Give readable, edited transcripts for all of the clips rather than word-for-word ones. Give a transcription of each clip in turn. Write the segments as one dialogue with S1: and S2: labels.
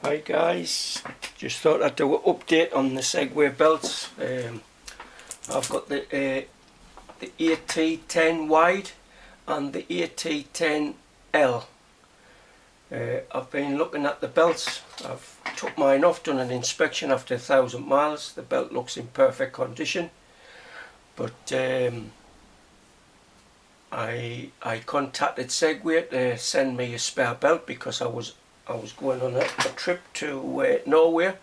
S1: Hi guys, just thought I'd do an update on the Segway belts. I've got the AT10 wide and the AT10L. I've been looking at the belts. I've took mine off, done an inspection after 1,000 miles. The belt looks in perfect condition, but I contacted Segway to send me a spare belt because I was going on a trip to Norway,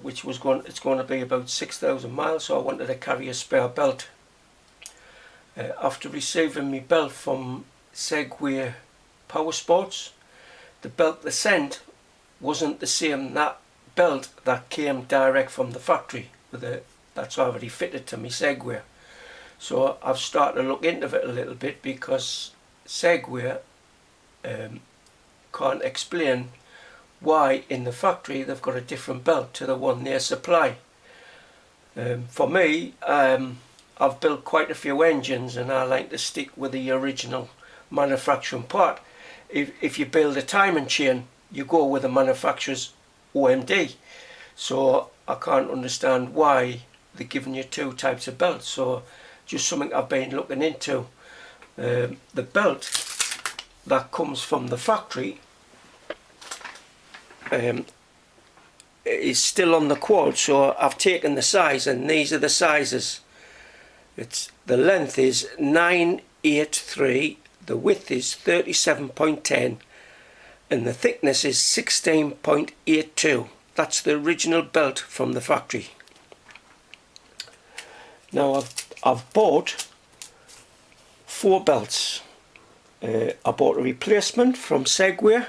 S1: which was it's going to be about 6,000 miles, so I wanted to carry a spare belt. After receiving my belt from Segway Power Sports, the belt they sent wasn't the same that belt that came direct from the factory that's already fitted to my Segway. So I've started to look into it a little bit because Segway can't explain why in the factory they've got a different belt to the one they supply. For me, I've built quite a few engines and I like to stick with the original manufacturing part. If you build a timing chain, you go with the manufacturer's OMD. So I can't understand why they're giving you two types of belts. So just something I've been looking into. The belt that comes from the factory is still on the quad, so I've taken the size, and these are the sizes. The length is 983, the width is 37.10, and the thickness is 16.82. That's the original belt from the factory. Now I've bought 4 belts. I bought a replacement from Segway.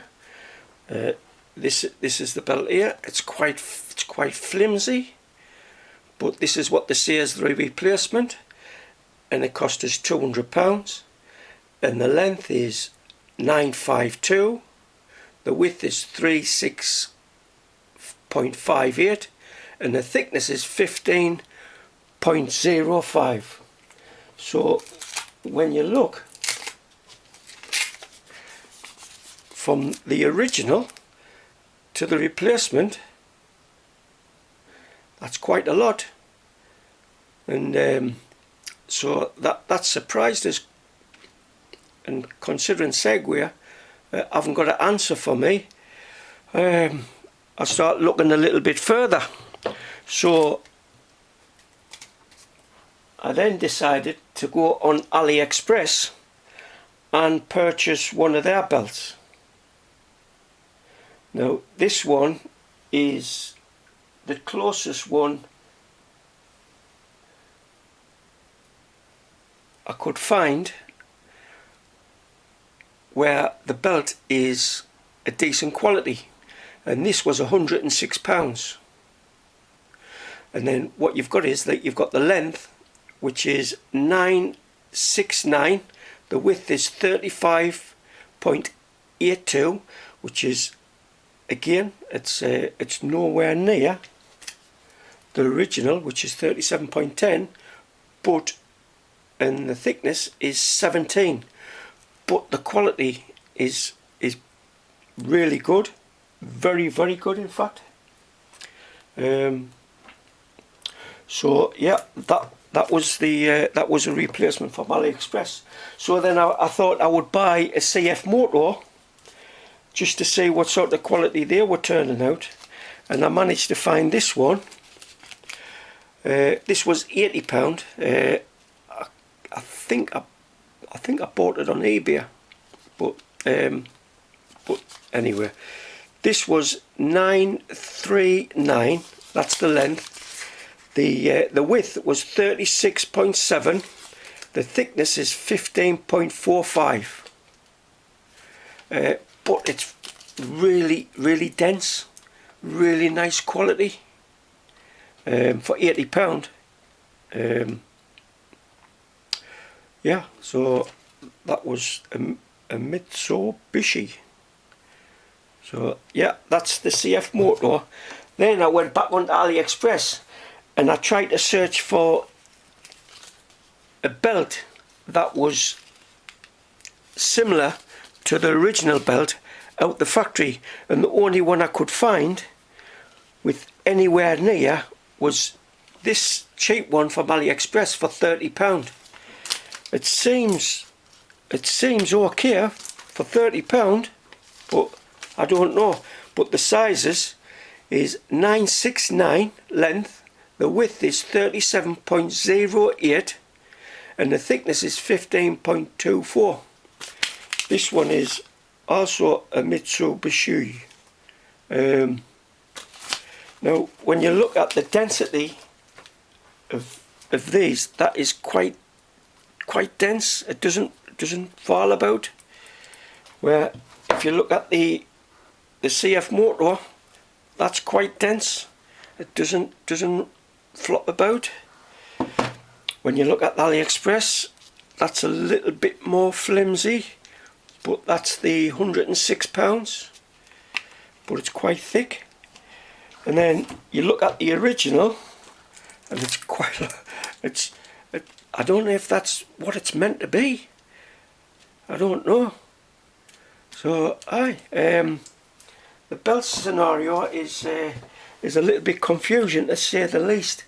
S1: This is the belt here. It's quite flimsy, but this is what they say is the replacement, and it cost us £200. And the length is 952. The width is 36.58, and the thickness is 15.05. So when you look from the original to the replacement, that's quite a lot, and so that surprised us. And considering Segway haven't got an answer for me, I start looking a little bit further. So I then decided to go on AliExpress and purchase one of their belts. Now this one is the closest one I could find where the belt is a decent quality, and this was £106. And then what you've got is that you've got the length, which is 969, the width is 35.82, which is, again, it's nowhere near the original, which is 37.10, and the thickness is 17, but the quality is really good, very good in fact. So yeah, that was a replacement from AliExpress. So then I thought I would buy a CF motor just to see what sort of quality they were turning out, and I managed to find this one. This was £80. I think I bought it on eBay, but anyway, this was 939. That's the length. The width was 36.7. The thickness is 15.45. But it's really dense, really nice quality for £80. Yeah, so that was a Mitsubishi. So yeah, that's the CF motor. Then I went back onto AliExpress and I tried to search for a belt that was similar to the original belt out the factory, and the only one I could find with anywhere near was this cheap one from AliExpress for £30. It seems okay for £30, but I don't know. But the sizes is 969 length, the width is 37.08, and the thickness is 15.24. This one is also a Mitsubishi. Now, when you look at the density of these, that is quite dense. It doesn't fall about. Where if you look at the CF motor, that's quite dense. It doesn't flop about. When you look at the AliExpress, that's a little bit more flimsy, but that's the £106, but it's quite thick. And then you look at the original, and it's quite, I don't know if that's what it's meant to be. I don't know. So the belt scenario is a little bit confusing, to say the least.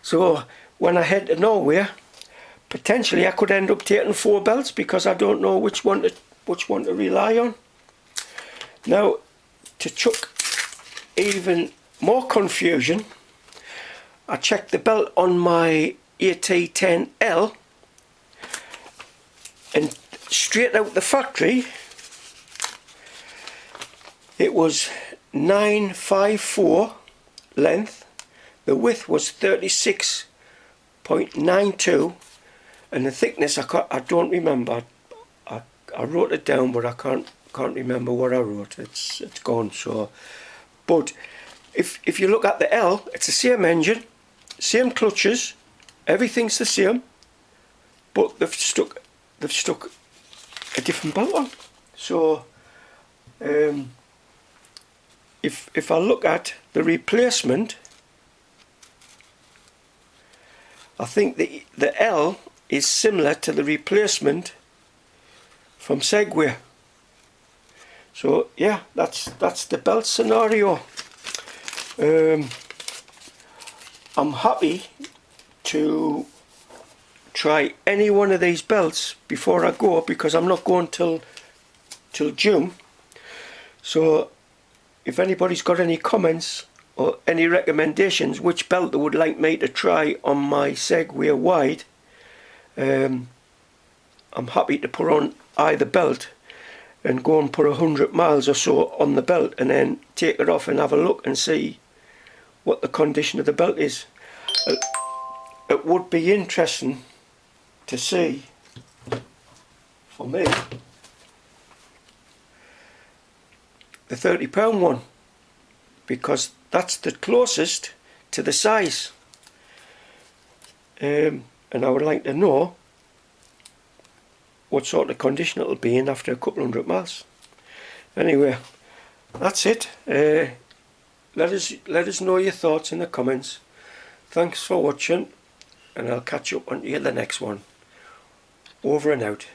S1: So when I head to Norway, potentially I could end up taking 4 belts, because I don't know which one to rely on. Now, to chuck even more confusion, I checked the belt on my AT10L, and straight out the factory it was 954 length, the width was 36.92, and the thickness I don't remember. I wrote it down, but I can't remember what I wrote. It's gone. So, but if you look at the L, it's the same engine, same clutches, everything's the same, but they've stuck a different belt on. So if I look at the replacement, I think the L is similar to the replacement from Segway. So yeah, that's the belt scenario. I'm happy to try any one of these belts before I go, because I'm not going till June. So if anybody's got any comments or any recommendations which belt they would like me to try on my Segway wide, I'm happy to put on either belt and go and put 100 miles or so on the belt, and then take it off and have a look and see what the condition of the belt is. It would be interesting to see, for me, the £30 one, because that's the closest to the size, and I would like to know what sort of condition it'll be in after a couple 100 miles. Anyway, that's it. Let us know your thoughts in the comments. Thanks for watching, and I'll catch up on you the next one. Over and out.